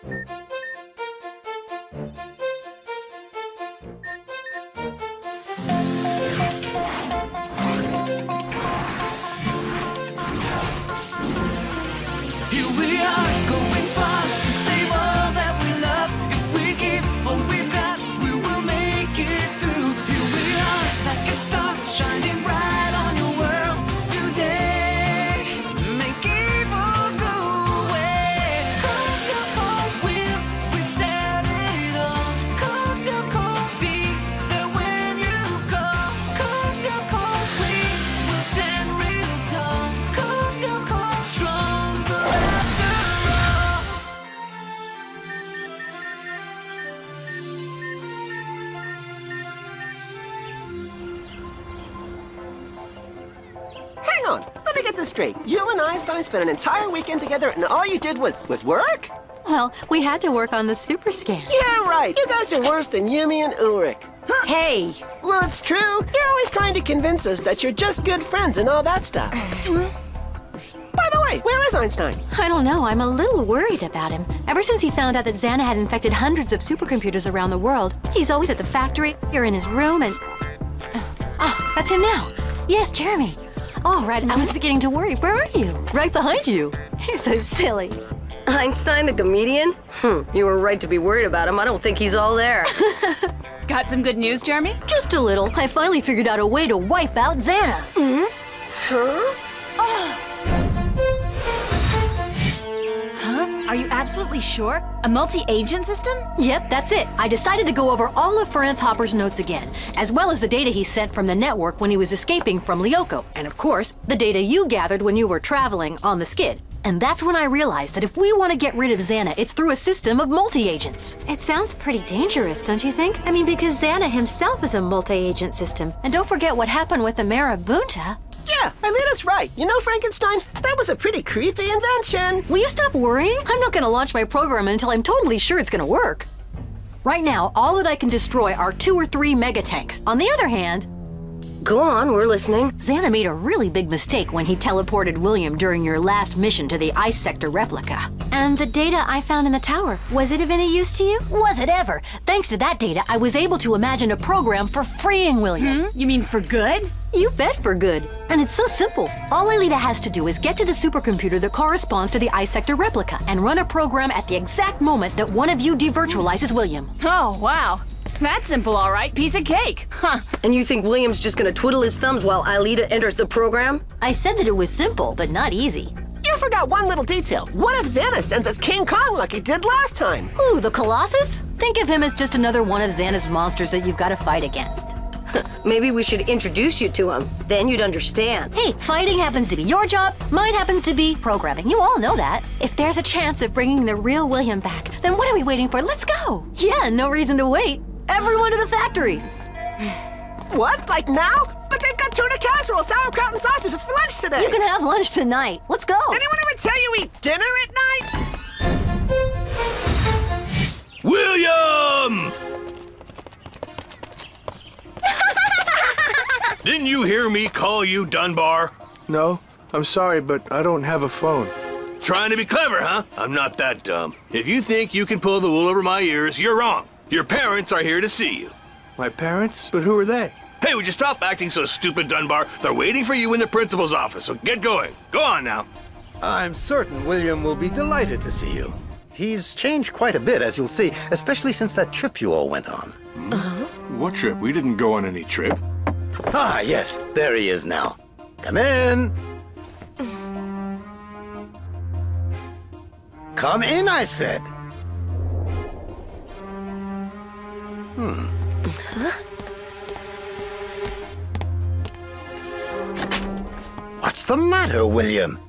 Here we are, going far to save all that we love. If we give all we've got, we will make it through. Here we are, like a star, shining bright on your world today. Make evil go away. Come your cold will, we set it all. Come your cold, be there when you call. Come your cold, we will stand real tall. Come your cold, stronger after all. Hang on, let me get this straight. You and Einstein spent an entire weekend together and all you did was work? Well, we had to work on the super scan. Yeah, right. You guys are worse than Yumi and Ulrich. Hey! Well, it's true. You're always trying to convince us that you're just good friends and all that stuff. By the way, where is Einstein? I don't know, I'm a little worried about him. Ever since he found out that Xana had infected hundreds of supercomputers around the world, he's always at the factory, or in his room, and... Oh, that's him now. Yes, Jeremy. All right, I was beginning to worry. Where are you? Right behind you. You're so silly. Einstein, the comedian? You were right to be worried about him. I don't think he's all there. Got some good news, Jeremy? Just a little. I finally figured out a way to wipe out Xana. Huh? Are you absolutely sure? A multi-agent system? Yep, that's it. I decided to go over all of France Hopper's notes again, as well as the data he sent from the network when he was escaping from Lyoko, and of course, the data you gathered when you were traveling on the skid. And that's when I realized that if we want to get rid of Xana, it's through a system of multi-agents. It sounds pretty dangerous, don't you think? I mean, because Xana himself is a multi-agent system. And don't forget what happened with the Marabunta. Yeah, Alita's right. You know, Frankenstein, that was a pretty creepy invention. Will you stop worrying? I'm not going to launch my program until I'm totally sure it's going to work. Right now, all that I can destroy are 2 or 3 megatanks. On the other hand, Go on, we're listening. Xana made a really big mistake when he teleported William during your last mission to the ice sector replica. And the data I found in the tower, was it of any use to you? Was it ever? Thanks to that data, I was able to imagine a program for freeing William. You mean for good? You bet for good. And it's so simple. All Alita has to do is get to the supercomputer that corresponds to the ice sector replica and run a program at the exact moment that one of you devirtualizes William. Oh, wow. That's simple, all right. Piece of cake. Huh. And you think William's just gonna twiddle his thumbs while Alita enters the program? I said that it was simple, but not easy. You forgot one little detail. What if Xana sends us King Kong like he did last time? Ooh, the Colossus? Think of him as just another one of Xana's monsters that you've got to fight against. Maybe we should introduce you to him. Then you'd understand. Hey, fighting happens to be your job. Mine happens to be programming. You all know that. If there's a chance of bringing the real William back, then what are we waiting for? Let's go. Yeah, no reason to wait. Everyone to the factory. What? Like now? But they've got tuna casserole, sauerkraut, and sausages for lunch today. You can have lunch tonight. Let's go. Anyone ever tell you eat dinner at night? William! Didn't you hear me call you Dunbar? No, I'm sorry, but I don't have a phone. Trying to be clever, huh? I'm not that dumb. If you think you can pull the wool over my ears, you're wrong. Your parents are here to see you. My parents? But who are they? Hey, would you stop acting so stupid, Dunbar? They're waiting for you in the principal's office, so get going. Go on now. I'm certain William will be delighted to see you. He's changed quite a bit, as you'll see, especially since that trip you all went on. What trip? We didn't go on any trip. Ah, yes, there he is now. Come in. Come in, I said. What's the matter, William?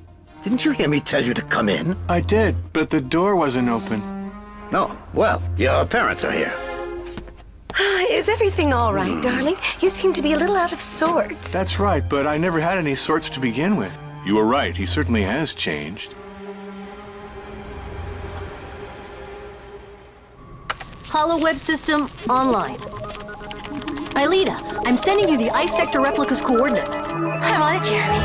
Didn't you hear me tell you to come in? I did, but the door wasn't open. No. Well, your parents are here. Is everything all right, darling? You seem to be a little out of sorts. That's right, but I never had any sorts to begin with. You were right, he certainly has changed. HoloWeb system online. Alita, I'm sending you the ice sector replica's coordinates. I'm on it, Jeremy.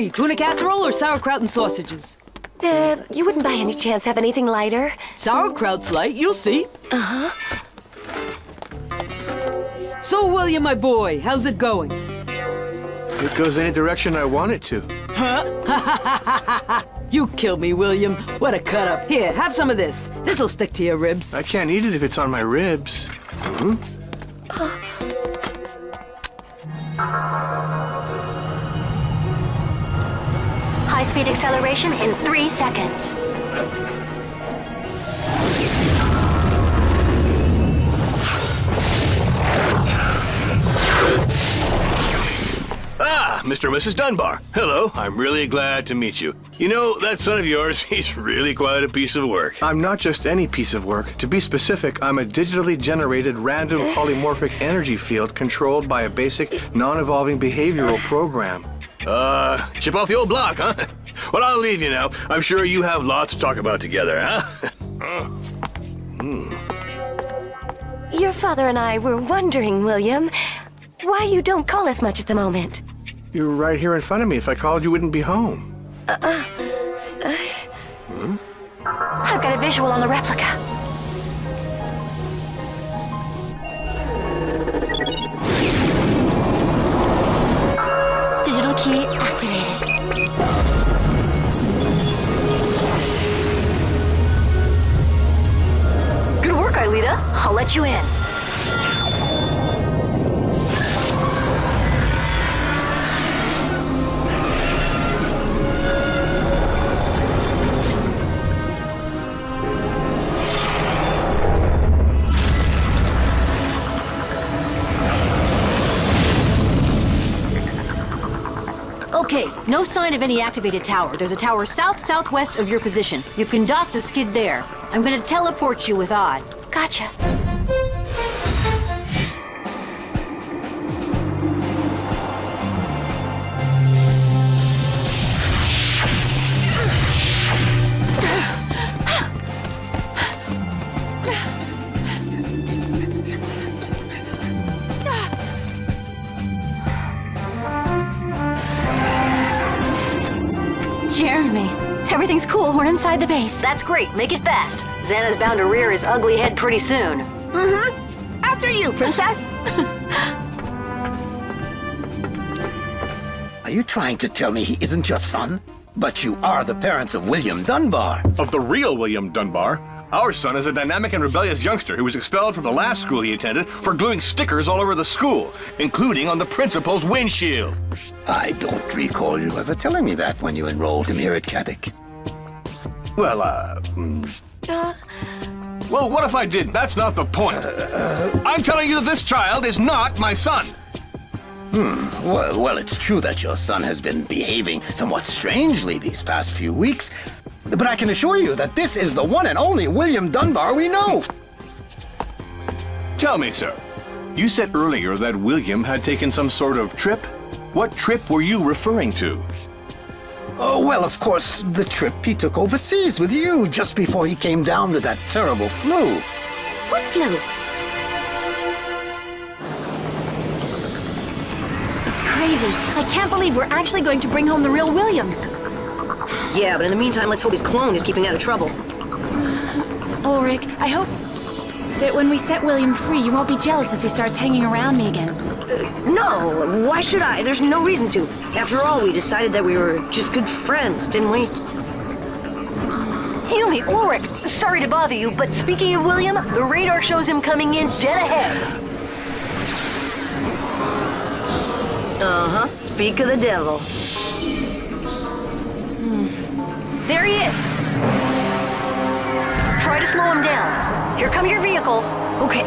be? Tuna casserole or sauerkraut and sausages? You wouldn't by any chance have anything lighter? Sauerkraut's light, you'll see. Uh-huh. So, William, my boy, how's it going? It goes any direction I want it to. Huh? You kill me, William. What a cut-up. Here, have some of this. This'll stick to your ribs. I can't eat it if it's on my ribs. Hmm? High-speed acceleration in 3 seconds. Ah, Mr. and Mrs. Dunbar. Hello, I'm really glad to meet you. You know, that son of yours, he's really quite a piece of work. I'm not just any piece of work. To be specific, I'm a digitally generated random polymorphic energy field controlled by a basic non-evolving behavioral program. Chip off the old block, huh? Well, I'll leave you now. I'm sure you have lots to talk about together, huh? Your father and I were wondering, William, why you don't call us much at the moment. You're right here in front of me. If I called, you wouldn't be home. I've got a visual on the replica. Digital key activated. Good work, Aelita. I'll let you in. Okay, no sign of any activated tower. There's a tower south-southwest of your position. You can dock the skid there. I'm gonna teleport you with Odd. Gotcha. Jeremy, everything's cool. We're inside the base. That's great. Make it fast. Xana's bound to rear his ugly head pretty soon. Mm-hmm. After you, princess. Are you trying to tell me he isn't your son? But you are the parents of William Dunbar. Of the real William Dunbar. Our son is a dynamic and rebellious youngster who was expelled from the last school he attended for gluing stickers all over the school, including on the principal's windshield. I don't recall you ever telling me that when you enrolled him here at Caddick. Well, well, what if I didn't? That's not the point. I'm telling you that this child is not my son. Well, it's true that your son has been behaving somewhat strangely these past few weeks, but I can assure you that this is the one and only William Dunbar we know. Tell me, sir, you said earlier that William had taken some sort of trip? What trip were you referring to? Oh, well, of course, the trip he took overseas with you just before he came down with that terrible flu. What flu? It's crazy. I can't believe we're actually going to bring home the real William. Yeah, but in the meantime, let's hope his clone is keeping out of trouble. Ulrich, I hope that when we set William free, you won't be jealous if he starts hanging around me again. No, why should I? There's no reason to. After all, we decided that we were just good friends, didn't we? Yumi, Ulrich, sorry to bother you, but speaking of William, the radar shows him coming in dead ahead. Uh-huh. Speak of the devil. There he is. Try to slow him down. Here come your vehicles. Okay.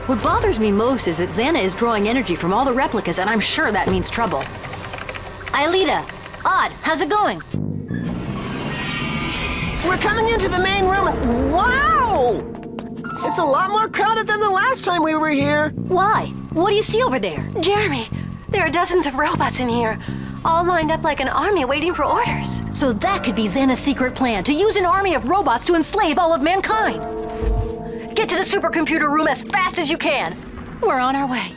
What bothers me most is that Xana is drawing energy from all the replicas, and I'm sure that means trouble. Aelita, Odd, how's it going? We're coming into the main room and wow! It's a lot more crowded than the last time we were here. Why? What do you see over there? Jeremy, there are dozens of robots in here. all lined up like an army waiting for orders. So that could be Xana's secret plan, to use an army of robots to enslave all of mankind. Get to the supercomputer room as fast as you can. We're on our way.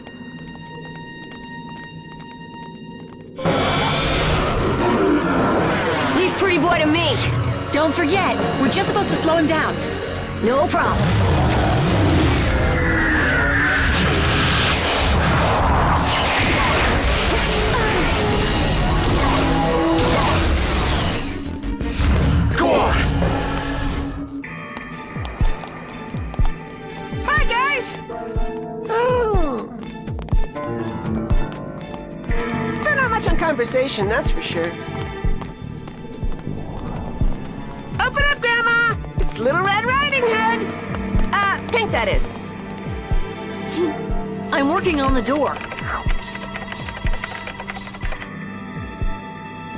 Leave pretty boy to me. Don't forget, we're just supposed to slow him down. No problem. Go on! Hi, guys! Oh. They're not much on conversation, that's for sure. Open up, Grandma! It's Little Red Riding Hood! Pink, that is. I'm working on the door.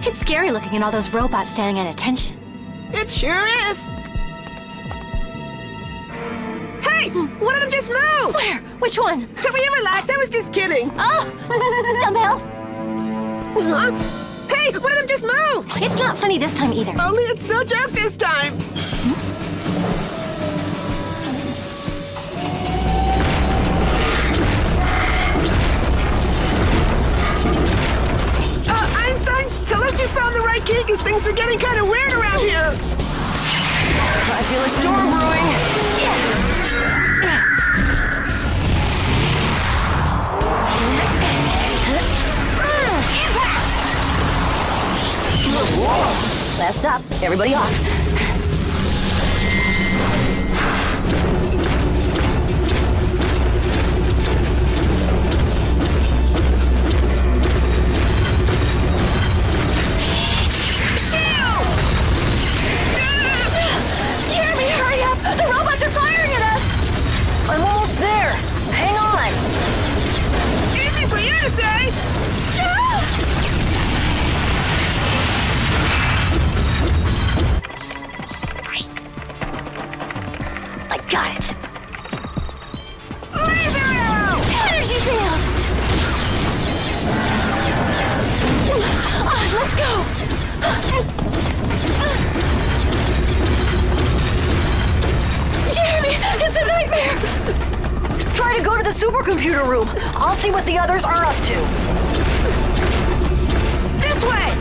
It's scary looking at all those robots standing at attention. It sure is. Hey! One of them just moved! Where? Which one? Will you relax? I was just kidding. Oh! Dumbbell? Huh? Hey! One of them just moved! It's not funny this time either. Only it's no joke this time. Einstein, tell us you found the right key, because things are getting kind of weird around here. I feel a storm brewing. Last stop. Everybody off. Jeremy, hurry up! The robots are firing at us! I'm almost there. Hang on. Easy for you to say. I got it. Laser arrow! Energy field! Let's go! Jeremy, it's a nightmare! Try to go to the supercomputer room. I'll see what the others are up to. This way!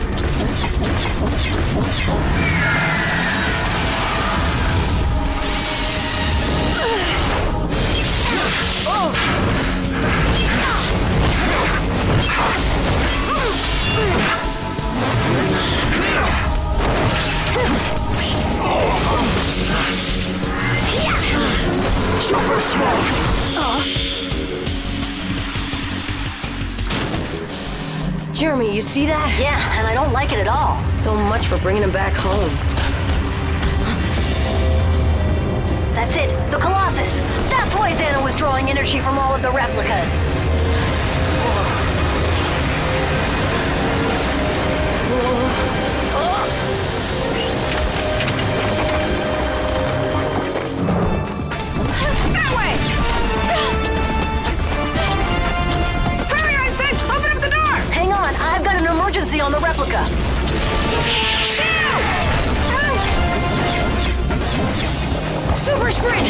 Super smoke! Jeremy, you see that? Yeah, and I don't like it at all. So much for bringing him back home. That's it, the Colossus. That's why Xana was drawing energy from all of the replicas. That way! Hurry, Einstein! Open up the door! Hang on, I've got an emergency on the replica. Shoot! Super sprint!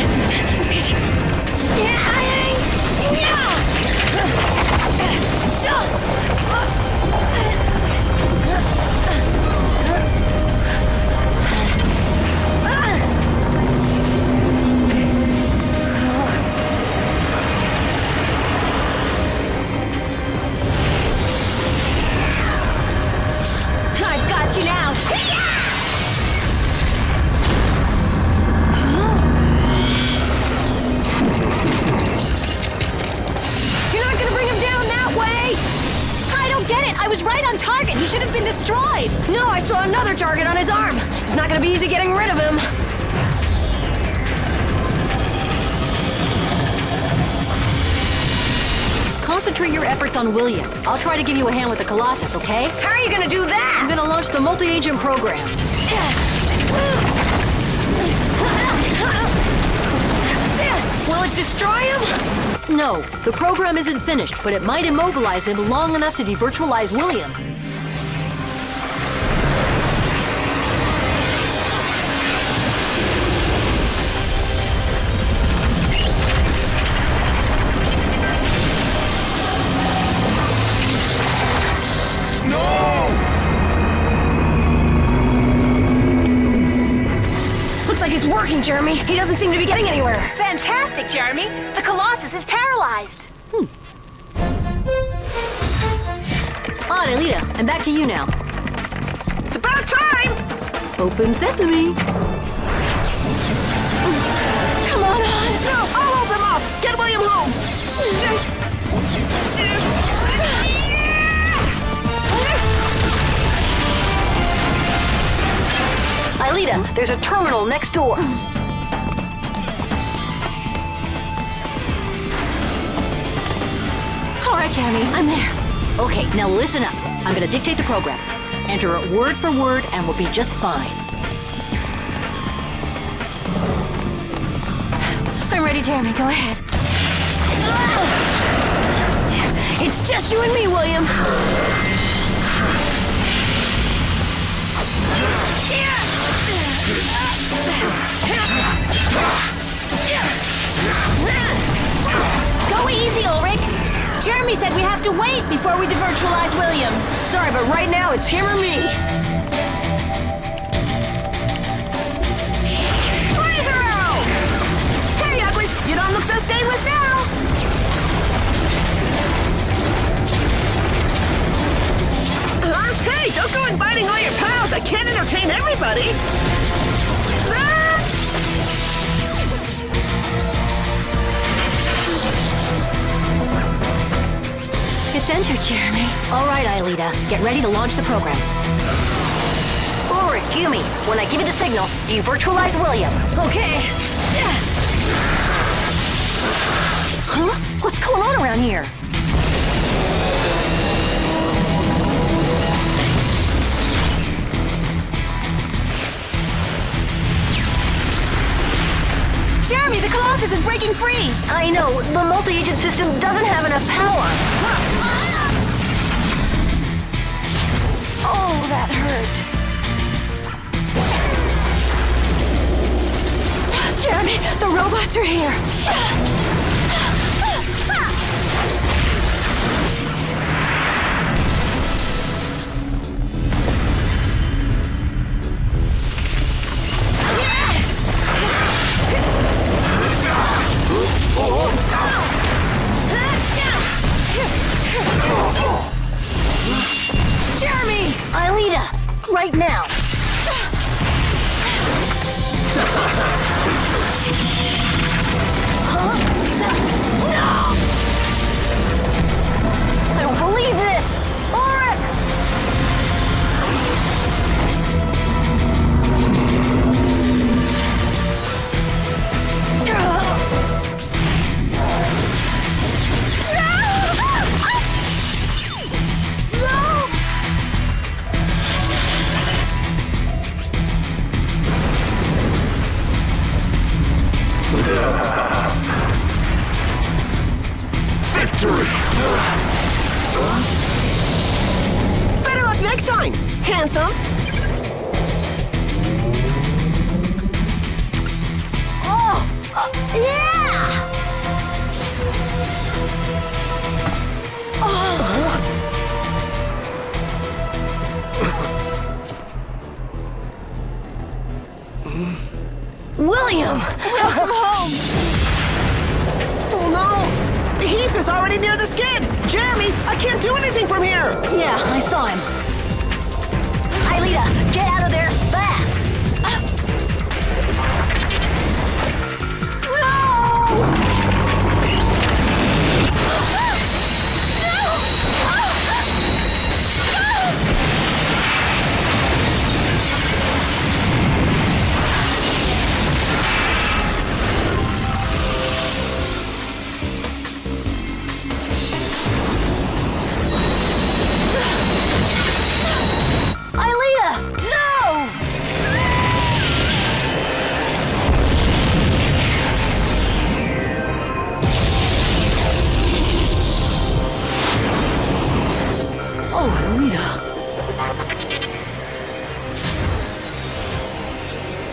I've got you now! You're not gonna bring him down that way! I don't get it! I was right on target! He should have been destroyed! No, I saw another target on his arm. It's not gonna be easy getting rid of him. Concentrate your efforts on William. I'll try to give you a hand with the Colossus, okay? How are you gonna do that? I'm gonna launch the multi-agent program. Will it destroy him? No, the program isn't finished, but it might immobilize him long enough to devirtualize William. It's working, Jeremy. He doesn't seem to be getting anywhere. Fantastic, Jeremy. The Colossus is paralyzed. On, Alita. I'm back to you now. It's about time! Open sesame. Come on. No, I'll hold them off! Get William home! Alita, there's a terminal next door. All right, Jeremy, I'm there. Okay, now listen up. I'm gonna dictate the program. Enter it word for word and we'll be just fine. I'm ready, Jeremy. Go ahead. It's just you and me, William. Go easy, Ulrich. Jeremy said we have to wait before we devirtualize William. Sorry, but right now it's him or me. Laser arrow! Hey, uglies! You don't look so stainless now! Hey, don't go inviting all your pals! I can't entertain everybody! It's entered, Jeremy. All right, Alita. Get ready to launch the program. Ulrich, Yumi, when I give you the signal, devirtualize William. Okay. Huh? What's going on around here? Jeremy, the Colossus is breaking free. I know. The multi-agent system doesn't have enough power. Oh, that hurt. Jeremy, the robots are here. Jeremy! Alita! Right now! Huh? No! I don't believe this! Ulrich! Victory! Better luck next time, handsome! Yeah! William! Welcome home. Oh no! The heap is already near the skid! Jeremy, I can't do anything from here! Yeah, I saw him. Alita, get out of there fast!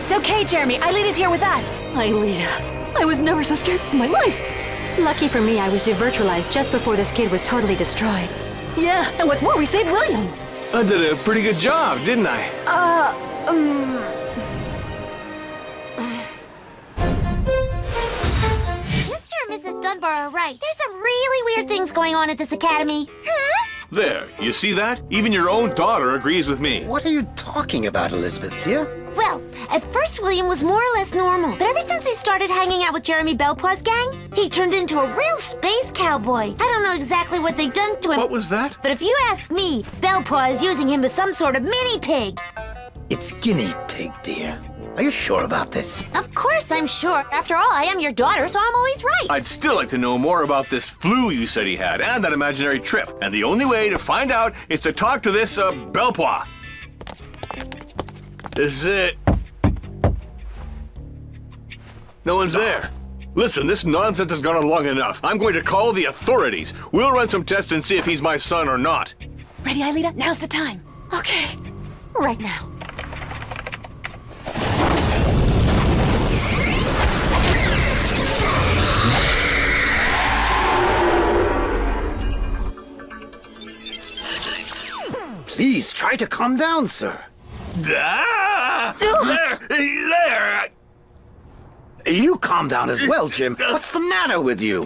It's okay, Jeremy. Ailita's here with us. Ailita, I was never so scared in my life. Lucky for me, I was devirtualized just before this kid was totally destroyed. Yeah, and what's more, we saved William. I did a pretty good job, didn't I? are right. There's some really weird things going on at this academy. Huh? There, you see that? Even your own daughter agrees with me. What are you talking about, Elizabeth, dear? Well, at first William was more or less normal, but ever since he started hanging out with Jeremy Belpois's gang, he turned into a real space cowboy. I don't know exactly what they've done to him. What was that? But if you ask me, Belpois is using him as some sort of mini pig. It's guinea pig, dear. Are you sure about this? Of course I'm sure. After all, I am your daughter, so I'm always right. I'd still like to know more about this flu you said he had and that imaginary trip. And the only way to find out is to talk to this, Belpois. This is it. No one's there. Listen, this nonsense has gone on long enough. I'm going to call the authorities. We'll run some tests and see if he's my son or not. Ready, Aelita? Now's the time. Okay, right now. Please try to calm down, sir. Ah! There! You calm down as well, Jim. What's the matter with you?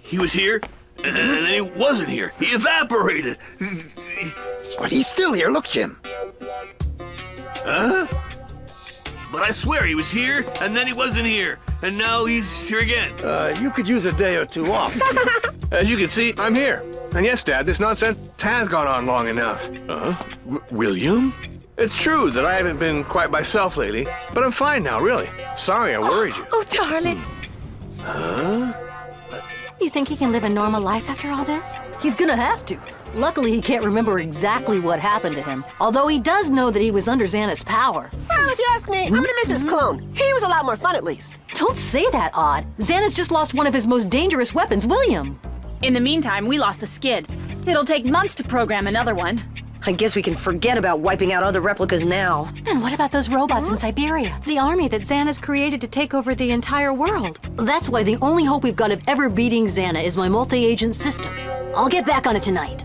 He was here, and then he wasn't here. He evaporated. But he's still here. Look, Jim. Huh? But I swear he was here, and then he wasn't here. And now he's here again. You could use a day or two off. As you can see, I'm here. And yes, Dad, this nonsense has gone on long enough. William? It's true that I haven't been quite myself lately, but I'm fine now, really. Sorry I worried you. Oh, darling. Huh? You think he can live a normal life after all this? He's gonna have to. Luckily, he can't remember exactly what happened to him, although he does know that he was under Xana's power. Well, if you ask me, I'm gonna miss his clone. He was a lot more fun, at least. Don't say that, Odd. Xana's just lost one of his most dangerous weapons, William. In the meantime, we lost the skid. It'll take months to program another one. I guess we can forget about wiping out other replicas now. And what about those robots in Siberia? The army that Xana's created to take over the entire world. That's why the only hope we've got of ever beating Xana is my multi-agent system. I'll get back on it tonight.